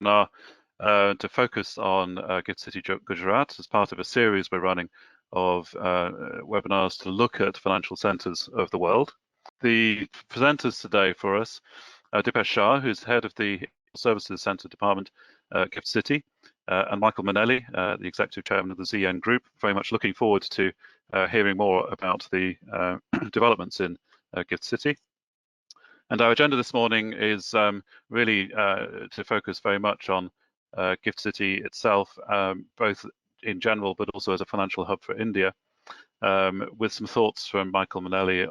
webinar to focus on Gift City Gujarat as part of a series we're running of webinars to look at financial centres of the world. The presenters today for us are Dipesh Shah, who's head of the Services Centre Department at Gift City, and Michael Mainelli, the Executive Chairman of the ZN Group. Very much looking forward to hearing more about the developments in Gift City. And our agenda this morning is really to focus very much on Gift City itself, both in general, but also as a financial hub for India, with some thoughts from Michael Mainelli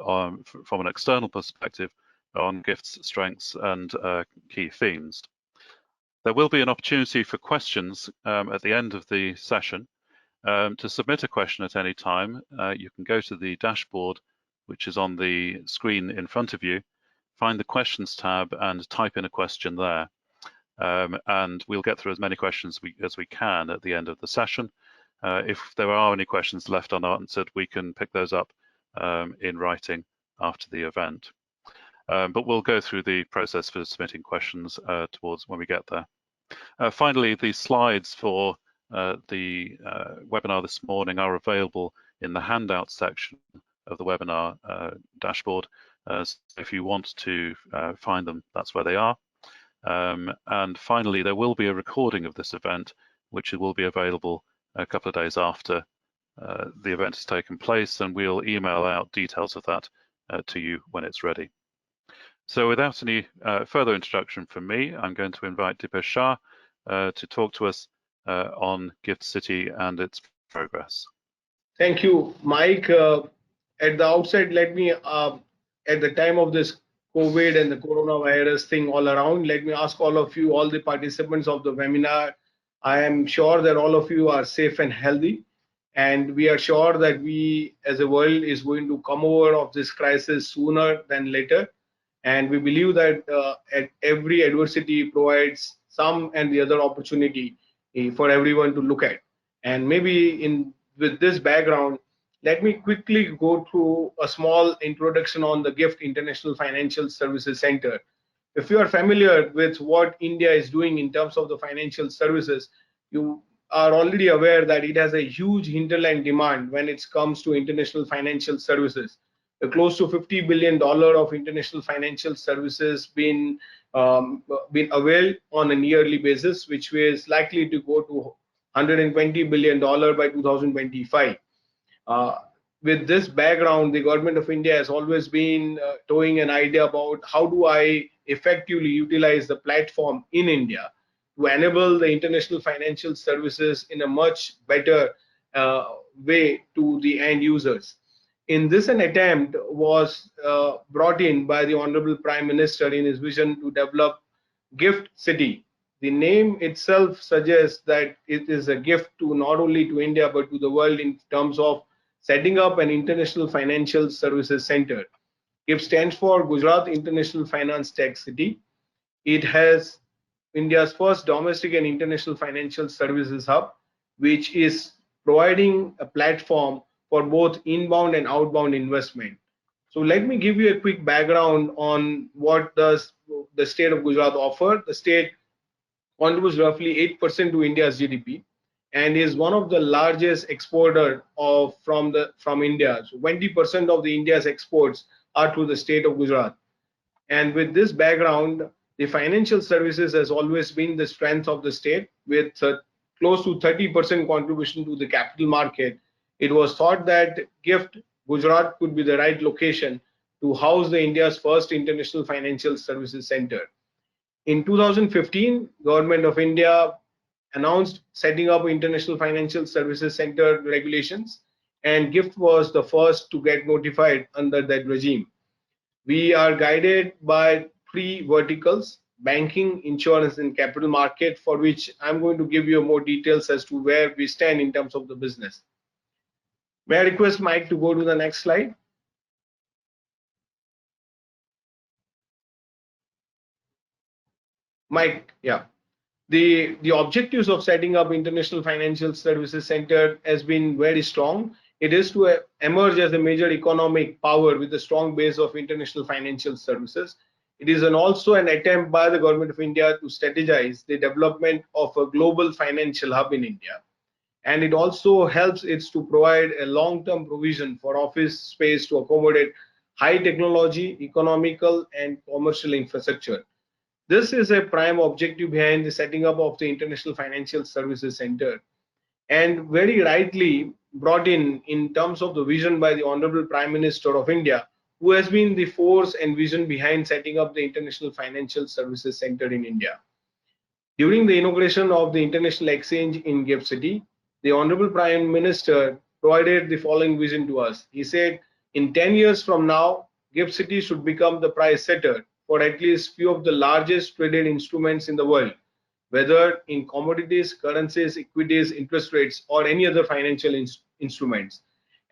from an external perspective on Gift's strengths and key themes. There will be an opportunity for questions at the end of the session. To submit a question at any time, you can go to the dashboard, which is on the screen in front of you, find the questions tab and type in a question there. And we'll get through as many questions as we can at the end of the session. If there are any questions left unanswered, we can pick those up in writing after the event. But we'll go through the process for submitting questions towards when we get there. Finally, the slides for the webinar this morning are available in the handout section of the webinar dashboard. So if you want to find them, that's where they are. And finally, there will be a recording of this event, which will be available a couple of days after the event has taken place, and we'll email out details of that to you when it's ready. So without any further introduction from me, I'm going to invite Dipesh Shah to talk to us on Gift City and its progress. Thank you, Mike. At the outset, let me, at the time of this COVID and the coronavirus thing all around, let me ask all of you, all the participants of the webinar, I am sure that all of you are safe and healthy. And we are sure that we as a world is going to come over of this crisis sooner than later. And we believe that every adversity provides some and the other opportunity for everyone to look at. And maybe with this background, let me quickly go through a small introduction on the GIFT International Financial Services Center. If you are familiar with what India is doing in terms of the financial services, you are already aware that it has a huge hinterland demand when it comes to international financial services. Close to $50 billion of international financial services been availed on a yearly basis, which is likely to go to $120 billion by 2025. With this background, the government of India has always been towing an idea about how do I effectively utilize the platform in India to enable the international financial services in a much better way to the end users. In this, an attempt was brought in by the Honorable Prime Minister in his vision to develop Gift City. The name itself suggests that it is a gift to not only to India but to the world in terms of setting up an international financial services center. GIFT stands for Gujarat International Finance Tec-City. It has India's first domestic and international financial services hub, which is providing a platform for both inbound and outbound investment. So let me give you a quick background on what does the state of Gujarat offer. The state contributes roughly 8% to India's GDP and is one of the largest exporter from India. So 20% of the India's exports are to the state of Gujarat. And with this background, the financial services has always been the strength of the state, with close to 30% contribution to the capital market. It was thought that GIFT Gujarat could be the right location to house the India's first international financial services center. In 2015, Government of India announced setting up International Financial Services Center regulations, and GIFT was the first to get notified under that regime. We are guided by three verticals: banking, insurance, and capital market, for which I'm going to give you more details as to where we stand in terms of the business. May I request Mike to go to the next slide? Mike, yeah. The objectives of setting up International Financial Services Center has been very strong. It is to emerge as a major economic power with a strong base of international financial services. It is also an attempt by the Government of India to strategize the development of a global financial hub in India. And it also helps it to provide a long-term provision for office space to accommodate high technology, economical, and commercial infrastructure. This is a prime objective behind the setting up of the International Financial Services Center, and very rightly brought in terms of the vision by the Honorable Prime Minister of India, who has been the force and vision behind setting up the International Financial Services Center in India. During the inauguration of the International Exchange in Gift City, the Honorable Prime Minister provided the following vision to us. He said, in 10 years from now, Gift City should become the price setter for at least few of the largest traded instruments in the world, whether in commodities, currencies, equities, interest rates, or any other financial instruments.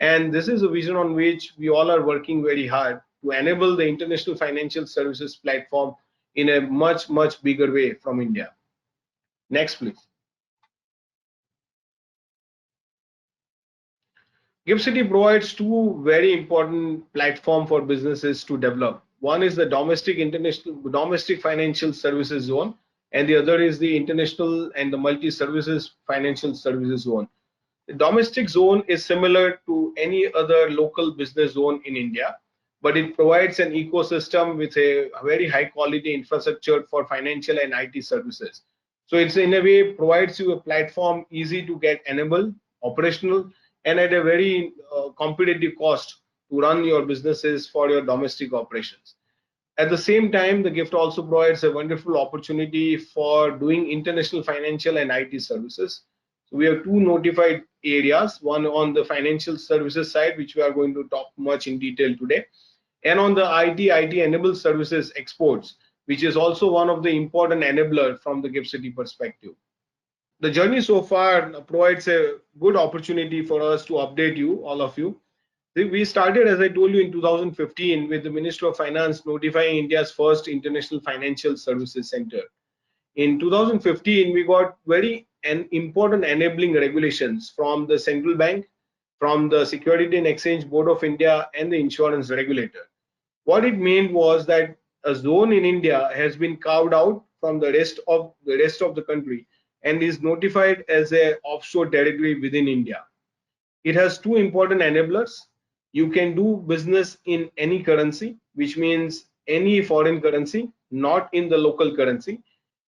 And this is a vision on which we all are working very hard to enable the international financial services platform in a much, much bigger way from India. Next, please. Gift City provides two very important platforms for businesses to develop. One is the domestic financial services zone, and the other is the international and the multi-services financial services zone. The domestic zone is similar to any other local business zone in India, but it provides an ecosystem with a very high quality infrastructure for financial and IT services. So it's in a way provides you a platform easy to get enabled, operational, and at a very competitive cost to run your businesses for your domestic operations. At the same time, the gift also provides a wonderful opportunity for doing international financial and IT services. So we have two notified areas, one on the financial services side, which we are going to talk much in detail today, and on the IT enabled services exports, which is also one of the important enabler from the Gift City perspective. The journey so far provides a good opportunity for us to update you, all of you. We started, as I told you, in 2015 with the Minister of Finance notifying India's first international financial services center. In 2015, we got very important enabling regulations from the central bank, from the Security and Exchange Board of India, and the insurance regulator. What it meant was that a zone in India has been carved out from the rest of the country and is notified as a offshore territory within India. It has two important enablers. You can do business in any currency, which means any foreign currency, not in the local currency.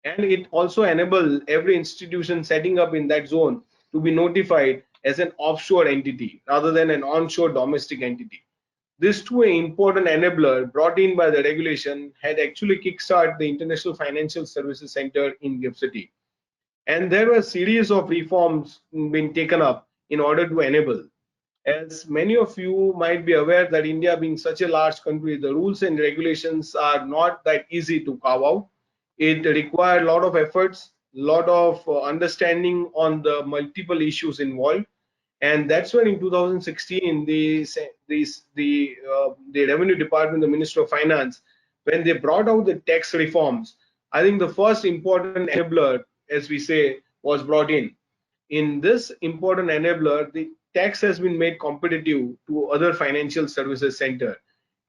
And it also enables every institution setting up in that zone to be notified as an offshore entity rather than an onshore domestic entity. This two important enabler brought in by the regulation had actually kickstarted the International Financial Services Center in Gift City. And there were a series of reforms being taken up in order to enable. As many of you might be aware that India being such a large country, the rules and regulations are not that easy to carve out. It required a lot of efforts, a lot of understanding on the multiple issues involved. And that's when in 2016, the Revenue Department, the Minister of Finance, when they brought out the tax reforms, I think the first important enabler, as we say, was brought in. In this important enabler, the tax has been made competitive to other financial services center.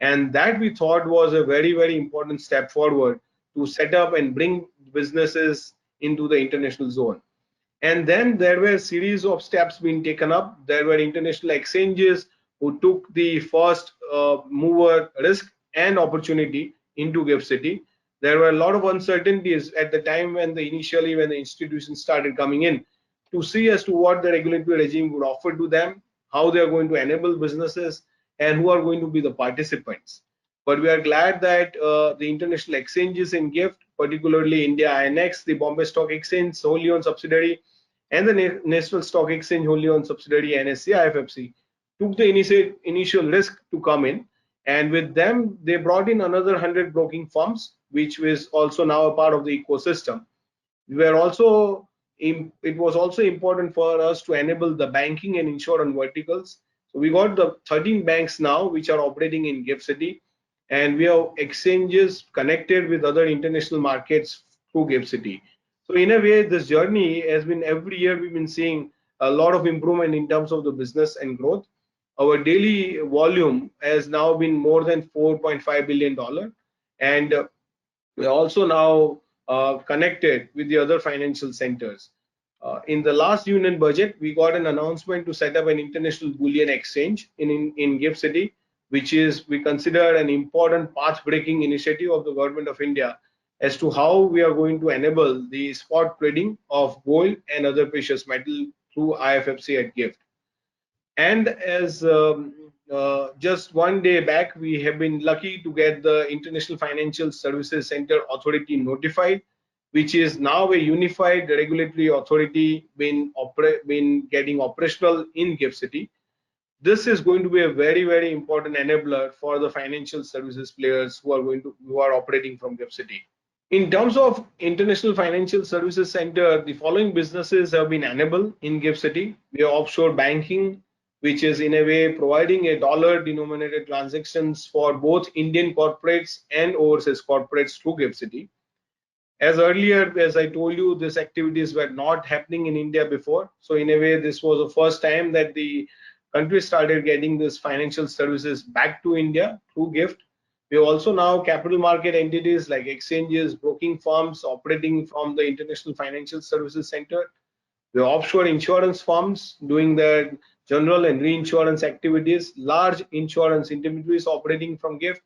And that we thought was a very, very important step forward to set up and bring businesses into the international zone. And then there were a series of steps being taken up. There were international exchanges who took the first mover risk and opportunity into Gift City. There were a lot of uncertainties at the time when the institutions started coming in to see as to what the regulatory regime would offer to them, how they are going to enable businesses, and who are going to be the participants. But we are glad that the international exchanges in GIFT, particularly India INX, the Bombay Stock Exchange wholly owned subsidiary, and the National Stock Exchange wholly owned subsidiary NSE IFFC, took the initial risk to come in. And with them, they brought in another 100 broking firms, which was also now a part of the ecosystem. It was also important for us to enable the banking and insurance verticals. So we got the 13 banks now which are operating in Gift City, and we have exchanges connected with other international markets through Gift City. So in a way, this journey has been, every year we've been seeing a lot of improvement in terms of the business and growth. Our daily volume has now been more than $4.5 billion, and We are also now connected with the other financial centers. In the last union budget, we got an announcement to set up an international bullion exchange in GIFT City, which is we consider an important path-breaking initiative of the government of India as to how we are going to enable the spot trading of gold and other precious metal through IFFC at GIFT. And as just one day back, we have been lucky to get the International Financial Services Center Authority notified, which is now a unified regulatory authority been getting operational in GIFT City. This is going to be a very important enabler for the financial services players who are operating from GIFT City. In terms of International Financial Services Center, the following businesses have been enabled in GIFT City. We have offshore banking, which is in a way providing a dollar-denominated transactions for both Indian corporates and overseas corporates through GIFT City. As earlier, as I told you, these activities were not happening in India before. So in a way, this was the first time that the country started getting this financial services back to India through GIFT. We also now capital market entities like exchanges, broking firms operating from the International Financial Services Center. We have offshore insurance firms doing their general and reinsurance activities, large insurance intermediaries operating from GIFT.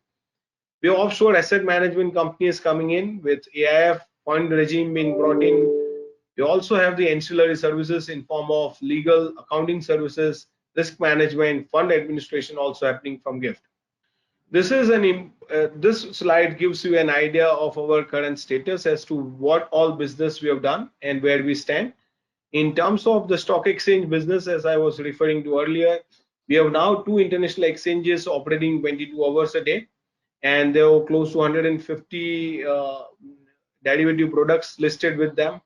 We have offshore asset management companies coming in with AIF fund regime being brought in. We also have the ancillary services in form of legal, accounting services, risk management, fund administration also happening from GIFT. This slide gives you an idea of our current status as to what all business we have done and where we stand. In terms of the stock exchange business, as I was referring to earlier, we have now 2 international exchanges operating 22 hours a day, and there are close to 150 derivative products listed with them.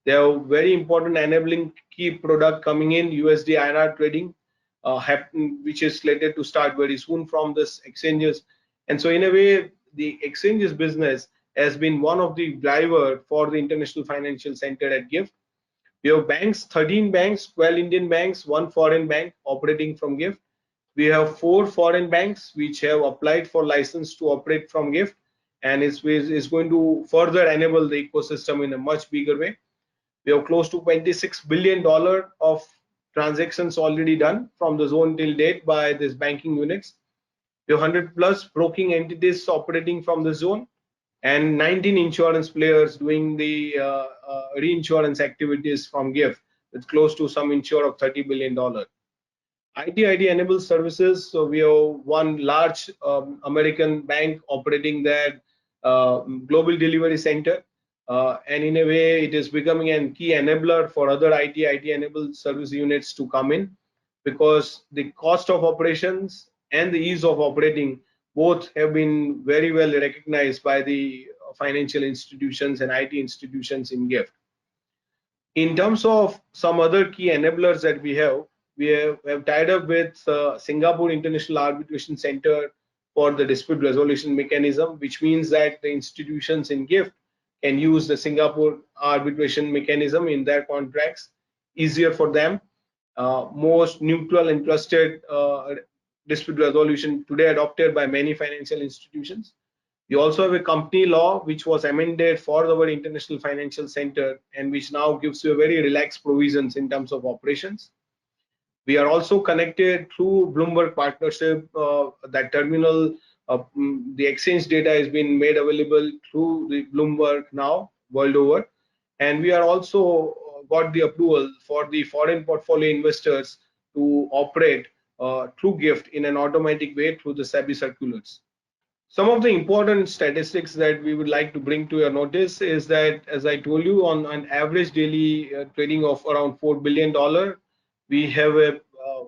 There are very important enabling key product coming in, USD INR trading, which is slated to start very soon from this exchanges. And so in a way, the exchanges business has been one of the driver for the International Financial Center at GIFT. We have banks, 13 banks, 12 Indian banks, 1 foreign bank operating from GIFT. We have 4 foreign banks which have applied for license to operate from GIFT, and is going to further enable the ecosystem in a much bigger way. We have close to $26 billion of transactions already done from the zone till date by these banking units. We have 100 plus broking entities operating from the zone, and 19 insurance players doing the reinsurance activities from GIFT with close to some insure of $30 billion. IT enabled services. So we have one large American bank operating their global delivery center. And in a way, it is becoming a key enabler for other IT enabled service units to come in, because the cost of operations and the ease of operating both have been very well recognized by the financial institutions and IT institutions in GIFT. In terms of some other key enablers that we have tied up with Singapore International Arbitration Center for the dispute resolution mechanism, which means that the institutions in GIFT can use the Singapore arbitration mechanism in their contracts, easier for them. Most neutral and trusted dispute resolution today adopted by many financial institutions. We also have a company law which was amended for our International Financial Center, and which now gives you a very relaxed provisions in terms of operations. We are also connected through Bloomberg partnership. That terminal, the exchange data has been made available through the Bloomberg now world over, and we are also got the approval for the foreign portfolio investors to operate through GIFT in an automatic way through the SEBI circulars. Some of the important statistics that we would like to bring to your notice is that, as I told you, on an average daily trading of around $4 billion, we have a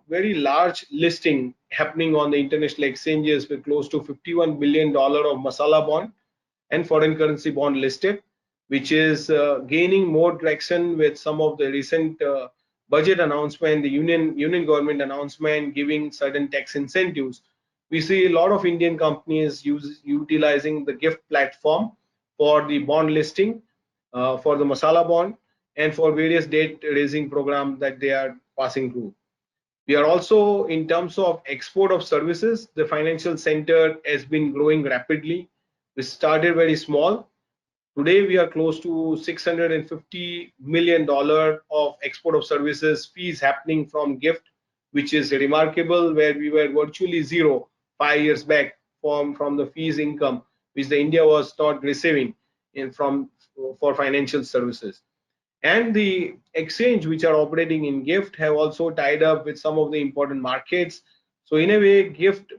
very large listing happening on the international exchanges with close to $51 billion of masala bond and foreign currency bond listed, which is gaining more traction with some of the recent budget announcement, the union government announcement giving certain tax incentives. We see a lot of Indian companies utilizing the GIFT platform for the bond listing, for the masala bond, and for various debt raising programs that they are passing through. We are also, in terms of export of services, the financial center has been growing rapidly. We started very small, Today, we are close to $650 million of export of services fees happening from GIFT, which is remarkable, where we were virtually zero 5 years back from the fees income, which the India was not receiving for financial services. And the exchange which are operating in GIFT have also tied up with some of the important markets. So in a way, GIFT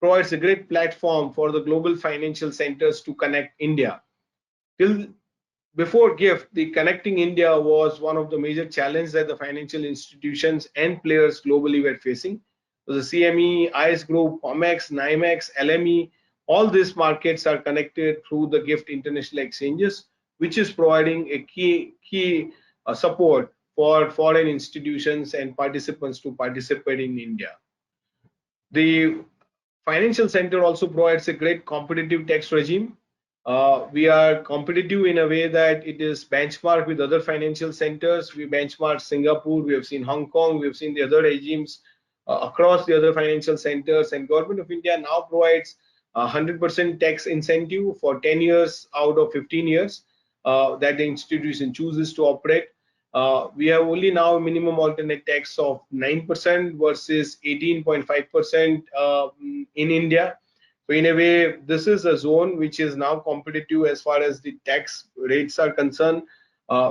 provides a great platform for the global financial centers to connect India. Till before GIFT, the connecting India was one of the major challenges that the financial institutions and players globally were facing. So the CME, ICE Group, COMEX, NYMEX, LME, all these markets are connected through the GIFT international exchanges, which is providing a key support for foreign institutions and participants to participate in India. The financial center also provides a great competitive tax regime. We are competitive in a way that it is benchmarked with other financial centers. We benchmark Singapore, we have seen Hong Kong, we have seen the other regimes across the other financial centers, and Government of India now provides 100% tax incentive for 10 years out of 15 years that the institution chooses to operate. We have only now a minimum alternate tax of 9% versus 18.5% in India. So in a way, this is a zone which is now competitive as far as the tax rates are concerned.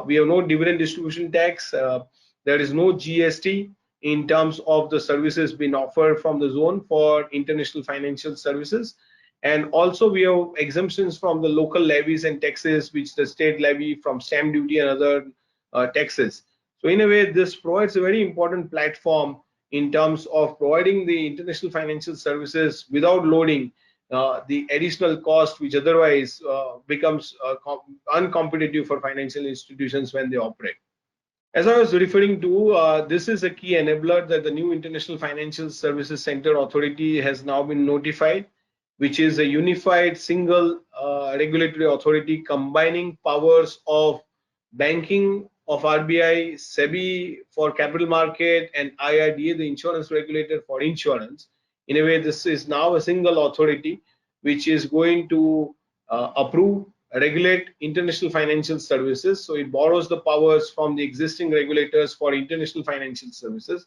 We have no dividend distribution tax. There is no GST in terms of the services being offered from the zone for international financial services. And also we have exemptions from the local levies and taxes, which the state levy from stamp duty and other taxes. So in a way, this provides a very important platform in terms of providing the international financial services without loading the additional cost, which otherwise becomes uncompetitive for financial institutions when they operate. As I was referring to, this is a key enabler that the new International Financial Services Center Authority has now been notified, which is a unified single regulatory authority combining powers of banking of RBI, SEBI for capital market, and IRDA, the insurance regulator for insurance. In a way, this is now a single authority which is going to approve, regulate international financial services. So it borrows the powers from the existing regulators for international financial services.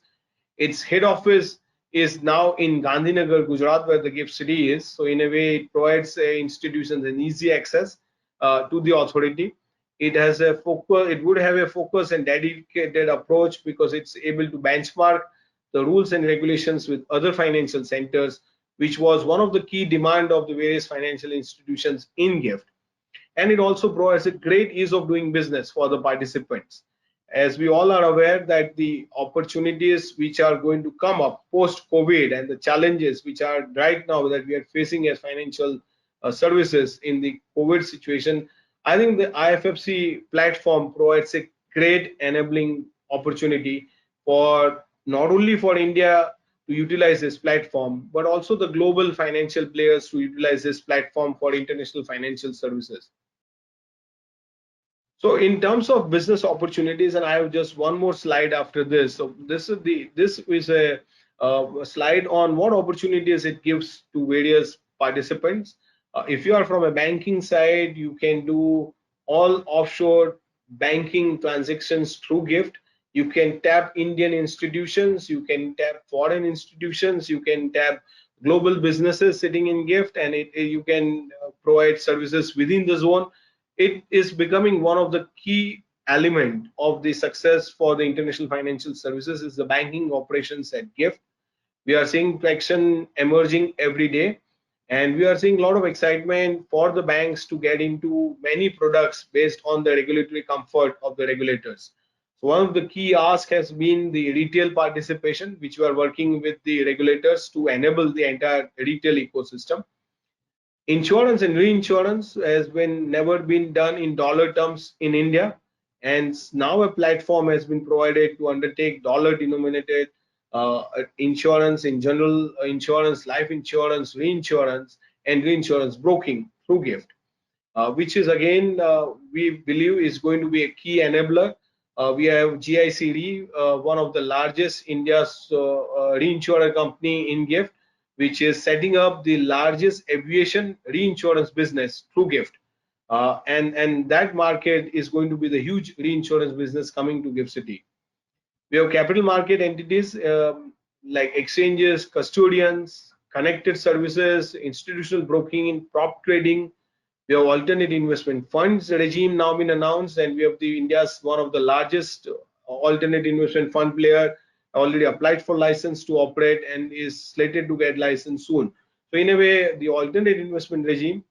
Its head office is now in Gandhinagar, Gujarat, where the GIFT city is. So in a way, it provides institutions an easy access to the authority. It has a focus. It would have a focus and dedicated approach because it's able to benchmark the rules and regulations with other financial centers, which was one of the key demand of the various financial institutions in GIFT. And it also provides a great ease of doing business for the participants. As we all are aware that the opportunities which are going to come up post-COVID and the challenges which are right now that we are facing as financial services in the COVID situation, I think the IFFC platform provides a great enabling opportunity for not only for India to utilize this platform, but also the global financial players to utilize this platform for international financial services. So in terms of business opportunities, and I have just one more slide after this. So this is a slide on what opportunities it gives to various participants. If you are from a banking side, you can do all offshore banking transactions through GIFT. You can tap Indian institutions, you can tap foreign institutions, you can tap global businesses sitting in GIFT, and you can provide services within the zone. It is becoming one of the key element of the success for the international financial services is the banking operations at GIFT. We are seeing traction emerging every day, and we are seeing a lot of excitement for the banks to get into many products based on the regulatory comfort of the regulators. So one of the key asks has been the retail participation, which we are working with the regulators to enable the entire retail ecosystem. Insurance and reinsurance has never been done in dollar terms in India, and now a platform has been provided to undertake dollar denominated insurance in general insurance, life insurance, reinsurance, and reinsurance broking through GIFT, which is again we believe is going to be a key enabler. We have GIC Re, one of the largest India's reinsurer company in GIFT, which is setting up the largest aviation reinsurance business through GIFT. and that market is going to be the huge reinsurance business coming to GIFT City. We have capital market entities like exchanges, custodians, connected services, institutional broking, prop trading. We have alternate investment funds regime now been announced, and we have the India's one of the largest alternate investment fund player already applied for license to operate and is slated to get license soon. So in a way, the alternate investment regime,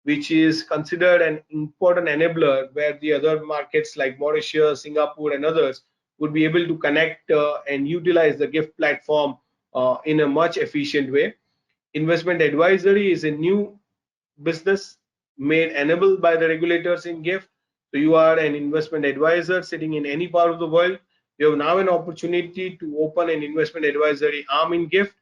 which is considered an important enabler where the other markets like Mauritius, Singapore, and others would be able to connect and utilize the GIFT platform in a much efficient way. Investment advisory is a new business made enabled by the regulators in GIFT. So you are an investment advisor sitting in any part of the world. You have now an opportunity to open an investment advisory arm in GIFT.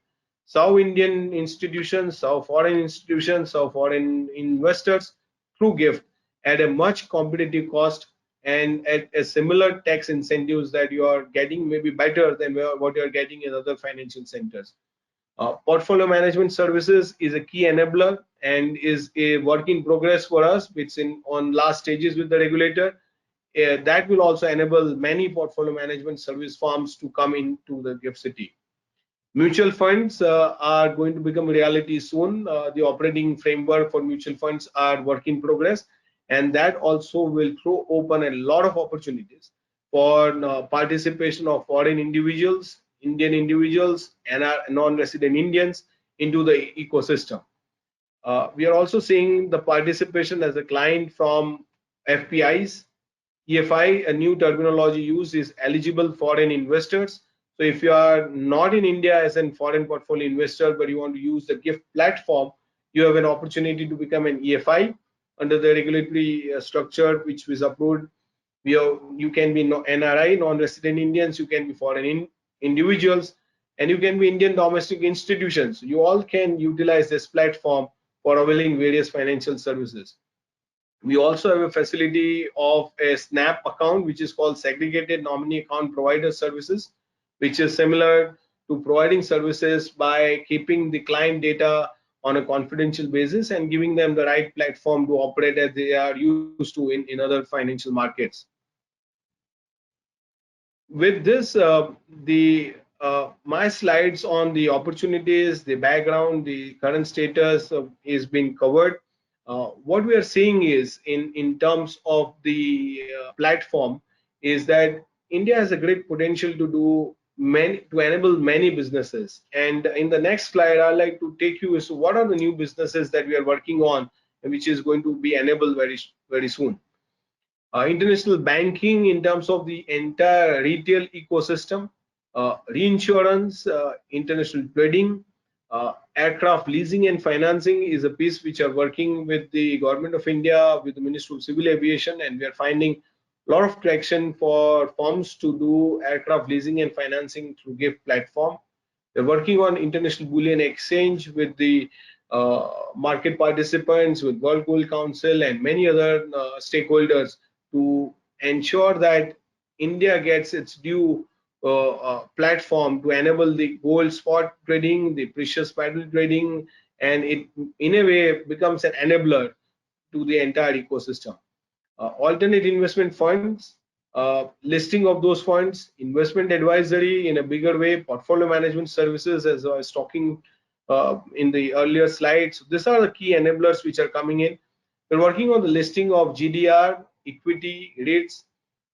South Indian institutions, South foreign institutions, South foreign investors through GIFT at a much competitive cost and at a similar tax incentives that you are getting maybe better than what you are getting in other financial centers. Portfolio management services is a key enabler and is a work in progress for us. It's in on last stages with the regulator. That will also enable many portfolio management service firms to come into the GIFT City. Mutual funds are going to become reality soon. The operating framework for mutual funds are work in progress, and that also will throw open a lot of opportunities for participation of foreign individuals, Indian individuals, and non-resident Indians into the ecosystem. We are also seeing the participation as a client from FPIs. EFI, a new terminology used, is eligible foreign investors. So if you are not in India as a foreign portfolio investor, but you want to use the GIFT platform, you have an opportunity to become an EFI under the regulatory structure which was approved. You can be NRI, non-resident Indians, you can be foreign individuals, and you can be Indian domestic institutions. You all can utilize this platform for availing various financial services. We also have a facility of a SNAP account, which is called Segregated Nominee Account Provider Services, which is similar to providing services by keeping the client data on a confidential basis and giving them the right platform to operate as they are used to in other financial markets. With this, my slides on the opportunities, the background, the current status is being covered. What we are seeing is in terms of the platform is that India has a great potential to do to enable many businesses. And in the next slide, I'd like to take you as to what are the new businesses that we are working on and which is going to be enabled very soon. International banking in terms of the entire retail ecosystem, reinsurance, international trading, aircraft leasing and financing is a piece which are working with the government of India, with the Ministry of Civil Aviation, and we are finding a lot of traction for firms to do aircraft leasing and financing through GIFT platform. We're working on international bullion exchange with the market participants, with World Gold Council and many other stakeholders to ensure that India gets its due platform to enable the gold spot trading, the precious metal trading, and it in a way becomes an enabler to the entire ecosystem. Alternate investment funds, listing of those funds, investment advisory in a bigger way, portfolio management services, as I was talking in the earlier slides. These are the key enablers which are coming in. We're working on the listing of GDR, equity, REITs.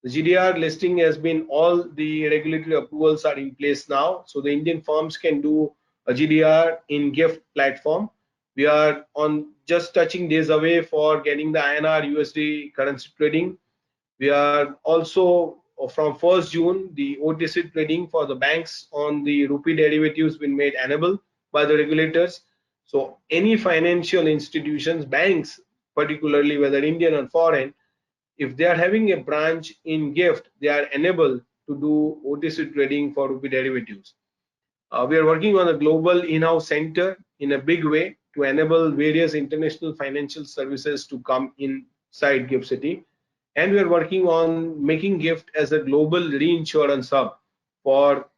The GDR listing has been, all the regulatory approvals are in place now. So the Indian firms can do a GDR in GIFT platform. We are on just touching days away for getting the INR USD currency trading. We are also from 1st June, the OTC trading for the banks on the rupee derivatives been made enabled by the regulators. So any financial institutions, banks, particularly whether Indian or foreign, if they are having a branch in GIFT, they are enabled to do OTC trading for rupee derivatives. We are working on a global in-house center in a big way to enable various international financial services to come inside GIFT City. And we are working on making GIFT as a global reinsurance hub for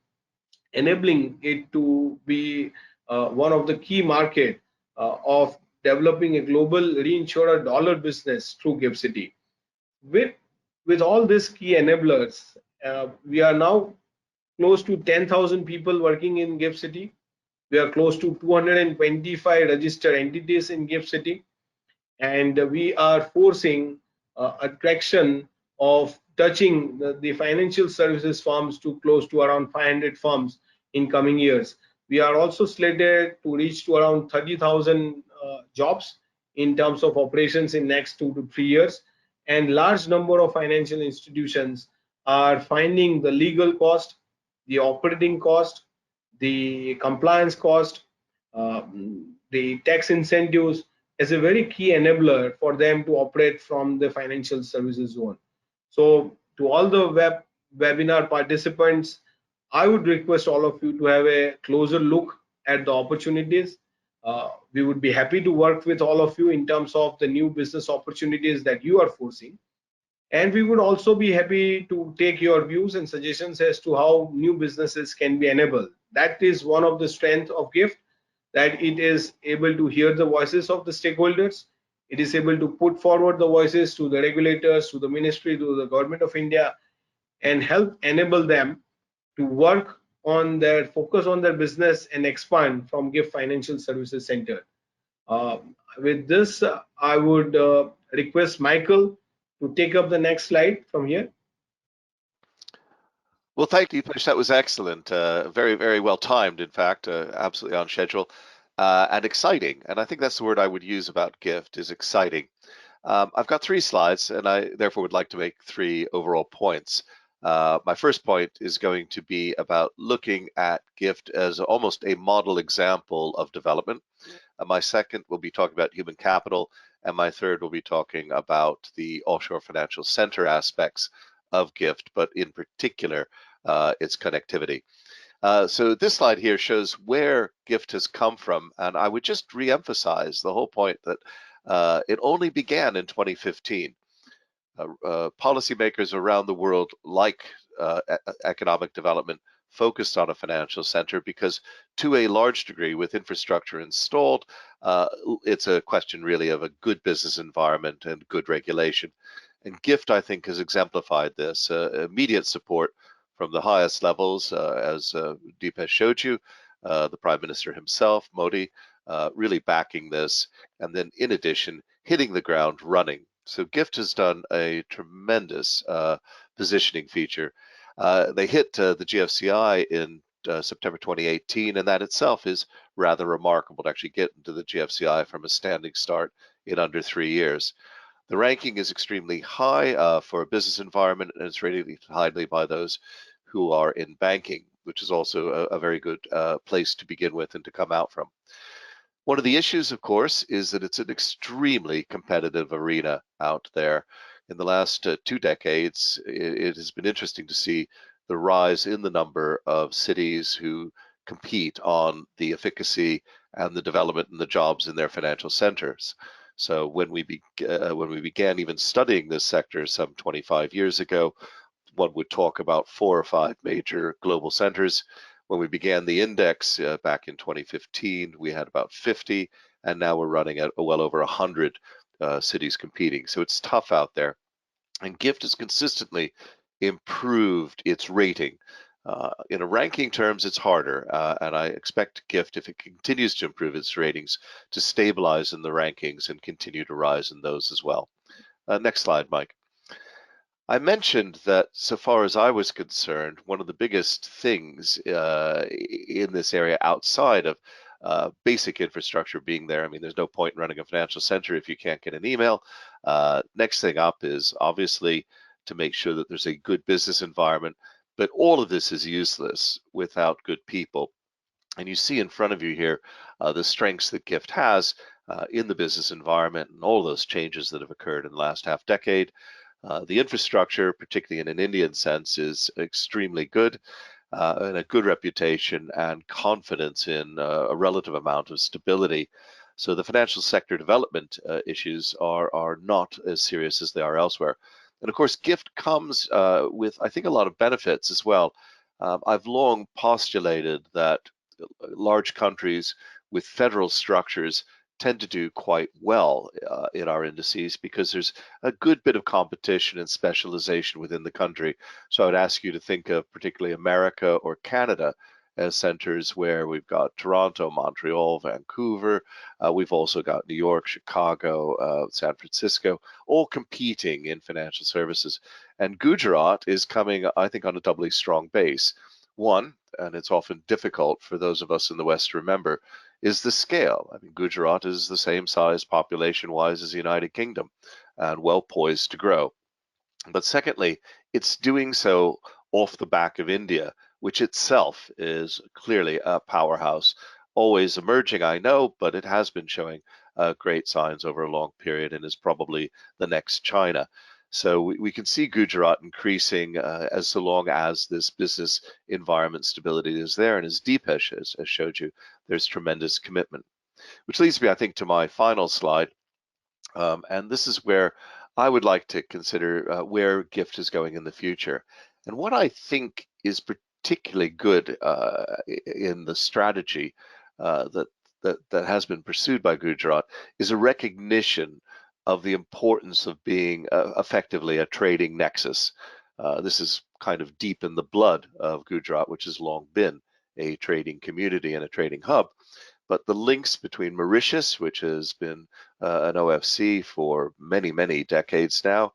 enabling it to be one of the key market of developing a global reinsurer dollar business through GIFT City. With all these key enablers, we are now close to 10,000 people working in GIFT City. We are close to 225 registered entities in GIFT City, and we are forcing attraction of touching the financial services firms to close to around 500 firms in coming years. We are also slated to reach to around 30,000 jobs in terms of operations in next 2 to 3 years, and large number of financial institutions are finding the legal cost, the operating cost, the compliance cost, the tax incentives as a very key enabler for them to operate from the financial services zone. So to all the webinar participants, I would request all of you to have a closer look at the opportunities. We would be happy to work with all of you in terms of the new business opportunities that you are foreseeing. And we would also be happy to take your views and suggestions as to how new businesses can be enabled. That is one of the strengths of GIFT, that it is able to hear the voices of the stakeholders. It is able to put forward the voices to the regulators, to the ministry, to the government of India, and help enable them to work on their focus on their business and expand from GIFT Financial Services Center. With this, I would request Michael to take up the next slide from here. Well, thank you, Dipesh. That was excellent. Very, very well timed, in fact, absolutely on schedule, and exciting. And I think that's the word I would use about GIFT, is exciting. I've got 3 slides, and I therefore would like to make 3 overall points. My first point is going to be about looking at GIFT as almost a model example of development. My second will be talking about human capital, and my third will be talking about the offshore financial center aspects of GIFT, but in particular, its connectivity. So this slide here shows where GIFT has come from, and I would just re-emphasize the whole point that it only began in 2015. Policymakers around the world like economic development focused on a financial center because, to a large degree, with infrastructure installed, it's a question really of a good business environment and good regulation. And GIFT, I think, has exemplified this. Immediate support from the highest levels, as Dipesh showed you, the Prime Minister himself, Modi, really backing this, and then in addition, hitting the ground running. So GIFT has done a tremendous positioning feature. They hit the GFCI in September 2018, and that itself is rather remarkable to actually get into the GFCI from a standing start in under 3 years. The ranking is extremely high for a business environment, and it's rated highly by those who are in banking, which is also a very good place to begin with and to come out from. One of the issues, of course, is that it's an extremely competitive arena out there. In the last 2 decades, it has been interesting to see the rise in the number of cities who compete on the efficacy and the development and the jobs in their financial centers. So when we began even studying this sector some 25 years ago, one would talk about 4 or 5 major global centers. When we began the index back in 2015, we had about 50, and now we're running at well over 100 cities competing. So it's tough out there. And GIFT has consistently improved its rating. In a ranking terms, it's harder, and I expect GIFT, if it continues to improve its ratings, to stabilize in the rankings and continue to rise in those as well. Next slide, Mike. I mentioned that so far as I was concerned, one of the biggest things in this area outside of basic infrastructure being there, I mean, there's no point in running a financial center if you can't get an email. Next thing up is obviously to make sure that there's a good business environment, but all of this is useless without good people. And you see in front of you here the strengths that GIFT has in the business environment and all those changes that have occurred in the last half decade. The infrastructure, particularly in an Indian sense, is extremely good, and a good reputation and confidence in a relative amount of stability. So the financial sector development issues are not as serious as they are elsewhere. And of course, GIFT comes with, I think, a lot of benefits as well. I've long postulated that large countries with federal structures tend to do quite well in our indices because there's a good bit of competition and specialization within the country. So I would ask you to think of particularly America or Canada as centers where we've got Toronto, Montreal, Vancouver. We've also got New York, Chicago, San Francisco, all competing in financial services. And Gujarat is coming, I think, on a doubly strong base. One, and it's often difficult for those of us in the West to remember, is the scale. I mean, Gujarat is the same size population-wise as the United Kingdom and well poised to grow. But secondly, it's doing so off the back of India, which itself is clearly a powerhouse, always emerging, I know, but it has been showing great signs over a long period and is probably the next China. So we can see Gujarat increasing as so long as this business environment stability is there. And as Dipesh has showed you, there's tremendous commitment. Which leads me, I think, to my final slide. And this is where I would like to consider where GIFT is going in the future. And what I think is particularly good in the strategy that has been pursued by Gujarat is a recognition of the importance of being effectively a trading nexus. This is kind of deep in the blood of Gujarat, which has long been a trading community and a trading hub. But the links between Mauritius, which has been an OFC for many, many decades now,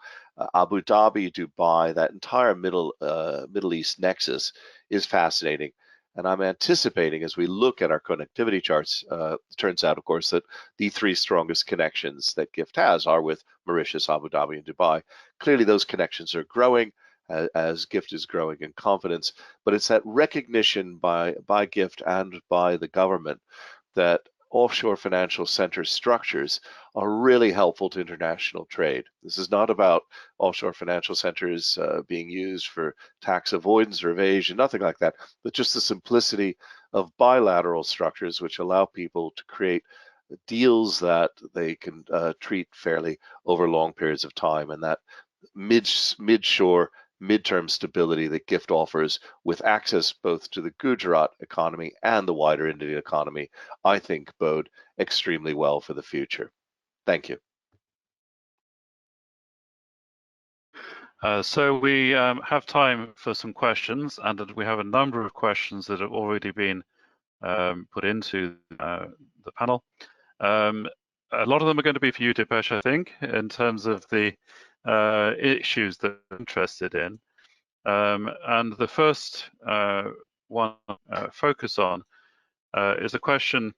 Abu Dhabi, Dubai, that entire Middle East nexus is fascinating. And I'm anticipating as we look at our connectivity charts, it turns out, of course, that the three strongest connections that GIFT has are with Mauritius, Abu Dhabi, and Dubai. Clearly, those connections are growing as GIFT is growing in confidence, but it's that recognition by GIFT and by the government that offshore financial center structures are really helpful to international trade. This is not about offshore financial centers being used for tax avoidance or evasion, nothing like that, but just the simplicity of bilateral structures which allow people to create deals that they can treat fairly over long periods of time, and that mid-shore midterm stability that GIFT offers with access both to the Gujarat economy and the wider Indian economy, I think bode extremely well for the future. Thank you. So we have time for some questions, and we have a number of questions that have already been put into the panel. A lot of them are going to be for you, Dipesh, I think, in terms of the issues that we're interested in. And the first one focus on is a question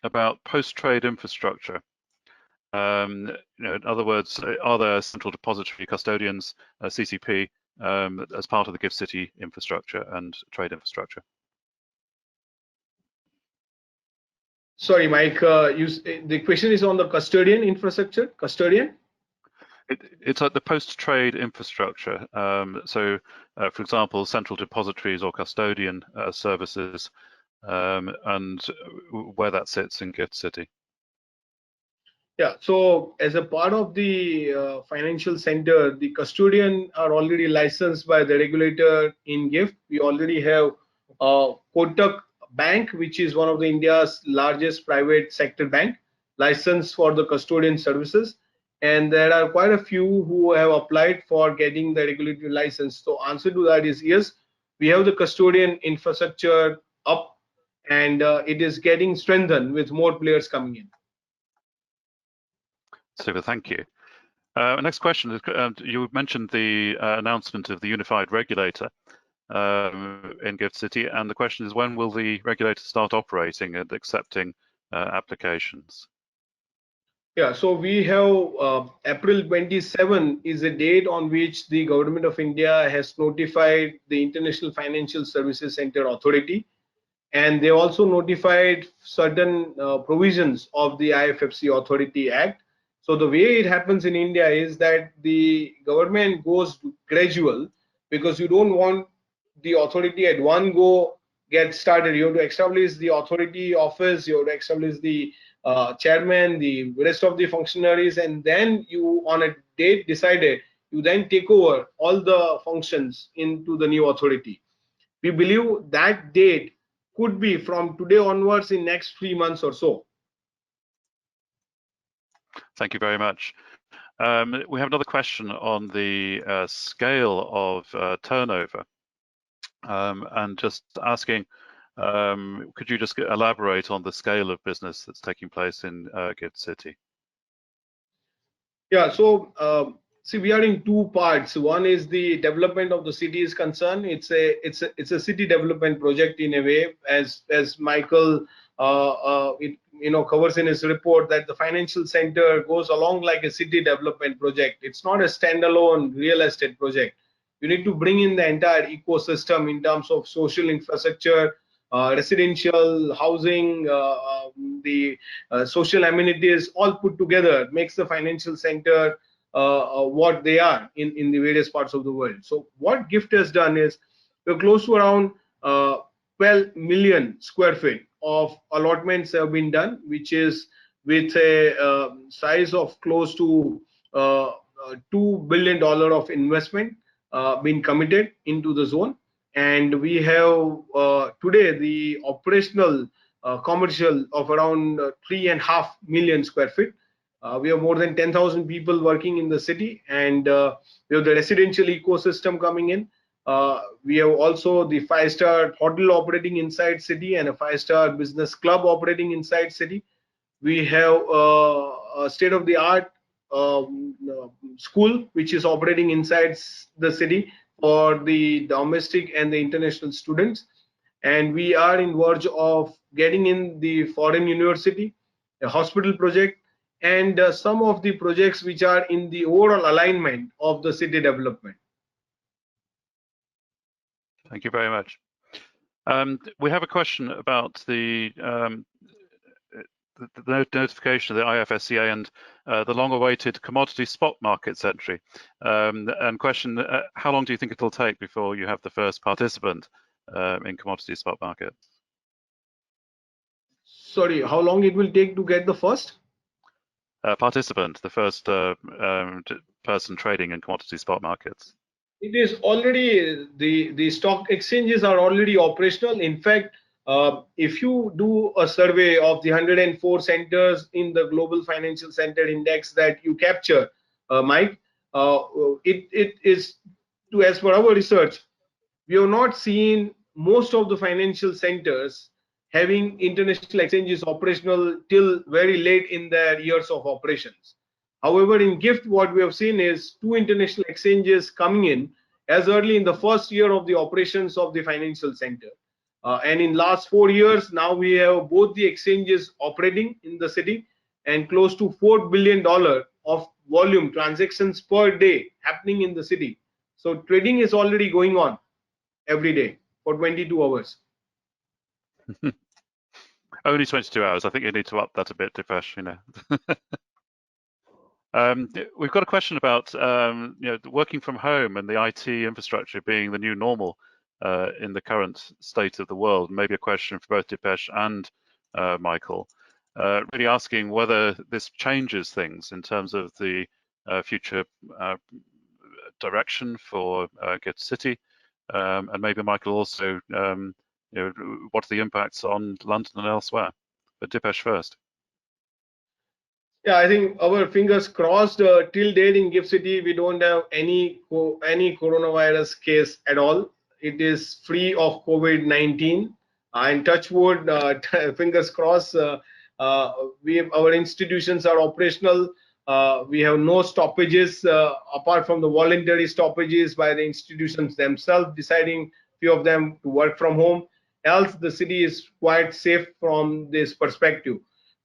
about post-trade infrastructure. In other words, are there central depository custodians, CCP, as part of the GIFT City infrastructure and trade infrastructure? Sorry, Mike, the question is on the custodian infrastructure, custodian? It's like the post-trade infrastructure. So, for example, central depositories or custodian services, and where that sits in GIFT City. Yeah, so as a part of the financial center, the custodian are already licensed by the regulator in GIFT. We already have Kotak Bank, which is one of the India's largest private sector bank, licensed for the custodian services. And there are quite a few who have applied for getting the regulatory license. So answer to that is yes, we have the custodian infrastructure up, and it is getting strengthened with more players coming in. Super, thank you. Next question is, you mentioned the announcement of the unified regulator in GIFT City, and the question is, when will the regulator start operating and accepting applications? Yeah, so we have April 27 is a date on which the Government of India has notified the International Financial Services Center Authority, and they also notified certain provisions of the IFC Authority Act. So the way it happens in India is that the government goes gradual, because you don't want the authority at one go get started. You have to establish the authority office, you have to establish the chairman, the rest of the functionaries, and then you, on a date decided, you then take over all the functions into the new authority. We believe that date could be from today onwards in next 3 months or so. Thank you very much. We have another question on the scale of turnover, and just asking, could you just elaborate on the scale of business that's taking place in GIFT City? Yeah, so see, we are in two parts. One is the development of the city is concerned. It's a city development project in a way, as Michael covers in his report, that the financial center goes along like a city development project. It's not a standalone real estate project. You need to bring in the entire ecosystem in terms of social infrastructure, residential housing, the social amenities, all put together makes the financial center what they are in the various parts of the world. So what GIFT has done is we're close to around 12 million square feet of allotments have been done, which is with a size of close to $2 billion of investment been committed into the zone. And we have today the operational commercial of around 3.5 million square feet. We have more than 10,000 people working in the city, and we have the residential ecosystem coming in. We have also the 5-star hotel operating inside city and a 5-star business club operating inside city. We have a state-of-the-art school which is operating inside the city for the domestic and the international students. And we are in verge of getting in the foreign university, a hospital project, and some of the projects which are in the overall alignment of the city development. Thank you very much. We have a question about the notification of the IFSCA and the long-awaited commodity spot markets entry. And question, how long do you think it'll take before you have the first participant in commodity spot market? Sorry, how long it will take to get the first? Participant, the first person trading in commodity spot markets. It is already, the stock exchanges are already operational. In fact, if you do a survey of the 104 centers in the Global Financial Center Index that you capture, Mike, it is, as per our research, we have not seen most of the financial centers having international exchanges operational till very late in their years of operations. However, in GIFT, what we have seen is 2 international exchanges coming in as early in the first year of the operations of the financial center. And in last 4 years, now we have both the exchanges operating in the city and close to $4 billion of volume transactions per day happening in the city. So trading is already going on every day for 22 hours. Only 22 hours. I think you need to up that a bit, Dipesh, you know. We've got a question about working from home and the IT infrastructure being the new normal in the current state of the world. Maybe a question for both Dipesh and Michael, really asking whether this changes things in terms of the future direction for GIFT City, and maybe Michael also, what are the impacts on London and elsewhere? But Dipesh first. Yeah, I think our fingers crossed. Till date in GIFT City, we don't have any coronavirus case at all. It is free of COVID-19. And touch wood, fingers crossed. Our institutions are operational. We have no stoppages apart from the voluntary stoppages by the institutions themselves, deciding few of them to work from home. Else, the city is quite safe from this perspective.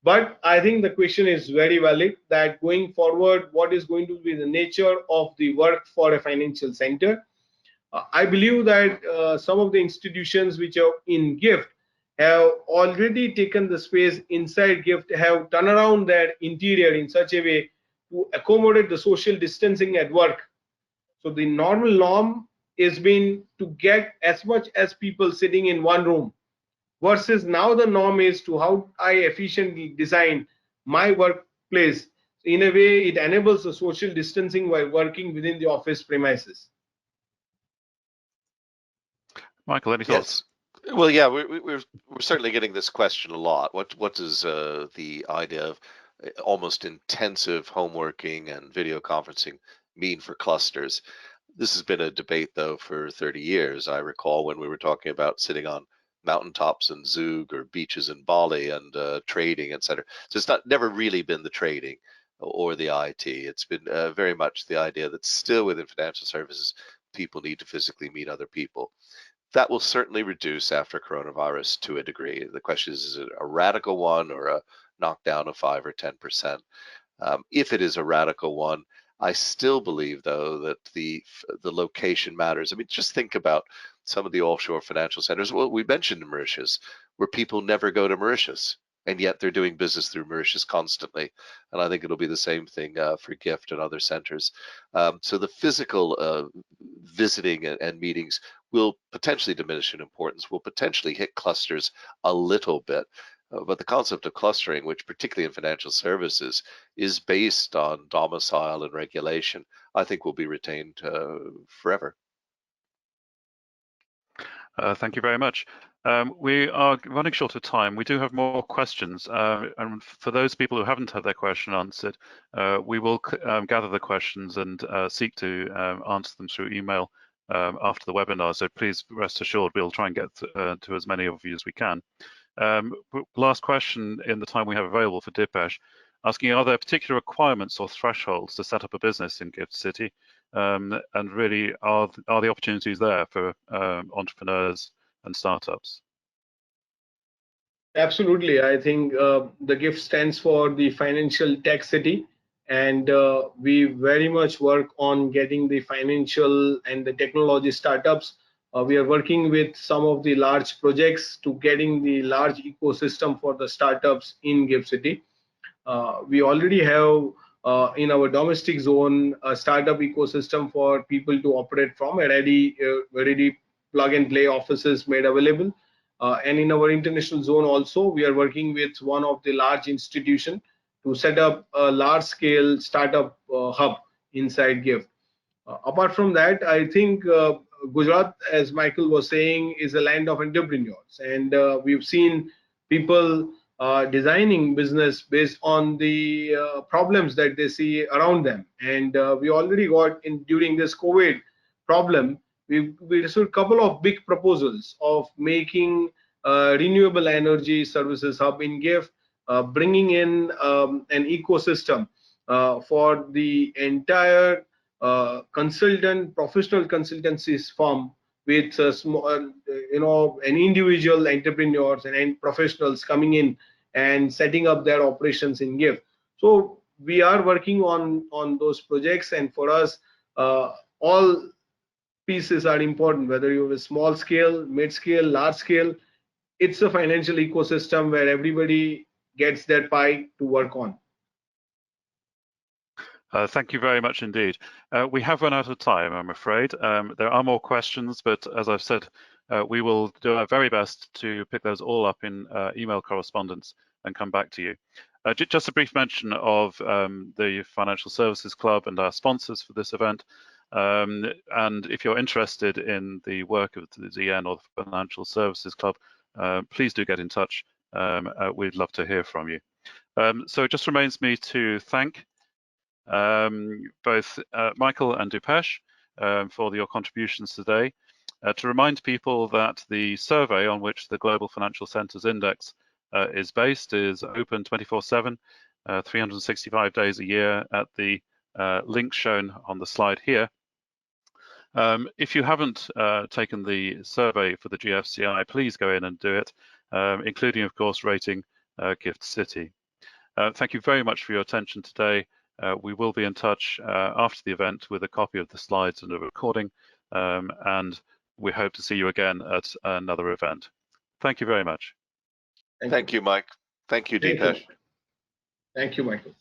But I think the question is very valid, that going forward, what is going to be the nature of the work for a financial center? I believe that some of the institutions which are in GIFT have already taken the space inside GIFT, have turned around their interior in such a way to accommodate the social distancing at work. So the normal norm has been to get as much as people sitting in one room, versus now the norm is to how I efficiently design my workplace. In a way, it enables the social distancing while working within the office premises. Michael, any thoughts? Yes. Well, yeah, we're certainly getting this question a lot. What does the idea of almost intensive homeworking and video conferencing mean for clusters? This has been a debate, though, for 30 years. I recall when we were talking about sitting on mountaintops in Zug or beaches in Bali and trading, etc. So it's never really been the trading or the IT. It's been very much the idea that still within financial services, people need to physically meet other people. That will certainly reduce after coronavirus to a degree. The question is it a radical one or a knockdown of 5 or 10%? If it is a radical one, I still believe, though, that the location matters. I mean, just think about some of the offshore financial centers. Well, we mentioned Mauritius, where people never go to Mauritius, and yet they're doing business through Mauritius constantly. And I think it'll be the same thing for GIFT and other centers. So the physical visiting and meetings will potentially diminish in importance, will potentially hit clusters a little bit. But the concept of clustering, which particularly in financial services is based on domicile and regulation, I think will be retained forever. Thank you very much. We are running short of time. We do have more questions. And for those people who haven't had their question answered, we will gather the questions and seek to answer them through email after the webinar. So please rest assured we'll try and get to as many of you as we can. Last question in the time we have available for Dipesh, asking, are there particular requirements or thresholds to set up a business in GIFT City? And really, are the opportunities there for entrepreneurs and startups? Absolutely. I think the GIFT stands for the Financial Tec-City, and we very much work on getting the financial and the technology startups. We are working with some of the large projects to getting the large ecosystem for the startups in GIFT City. We already have in our domestic zone a startup ecosystem for people to operate from, a ready plug and play offices made available. And in our international zone also, we are working with one of the large institutions to set up a large scale startup hub inside GIFT. Apart from that, I think Gujarat, as Michael was saying, is a land of entrepreneurs, and we've seen people designing business based on the problems that they see around them. And we already got during this COVID problem, we received a couple of big proposals of making renewable energy services hub in GIFT, bringing in an ecosystem for the entire professional consultancies firm with small, an individual entrepreneurs and professionals coming in and setting up their operations in GIFT. So we are working on those projects, and for us, all pieces are important, whether you have a small scale, mid scale, large scale. It's a financial ecosystem where everybody gets their pie to work on. Thank you very much indeed. We have run out of time, I'm afraid. There are more questions, but as I've said, we will do our very best to pick those all up in email correspondence and come back to you. Just a brief mention of the Financial Services Club and our sponsors for this event. And if you're interested in the work of the ZN or the Financial Services Club, please do get in touch. We'd love to hear from you. So it just remains me to thank both Michael and Dipesh for your contributions today. To remind people that the survey on which the Global Financial Centres Index is based is open 24/7, 365 days a year at the link shown on the slide here. If you haven't taken the survey for the GFCI, please go in and do it, including, of course, rating GIFT City. Thank you very much for your attention today. We will be in touch after the event with a copy of the slides and a recording, and we hope to see you again at another event. Thank you very much. Thank you, Mike. Thank you, Dipesh. Thank you, Michael.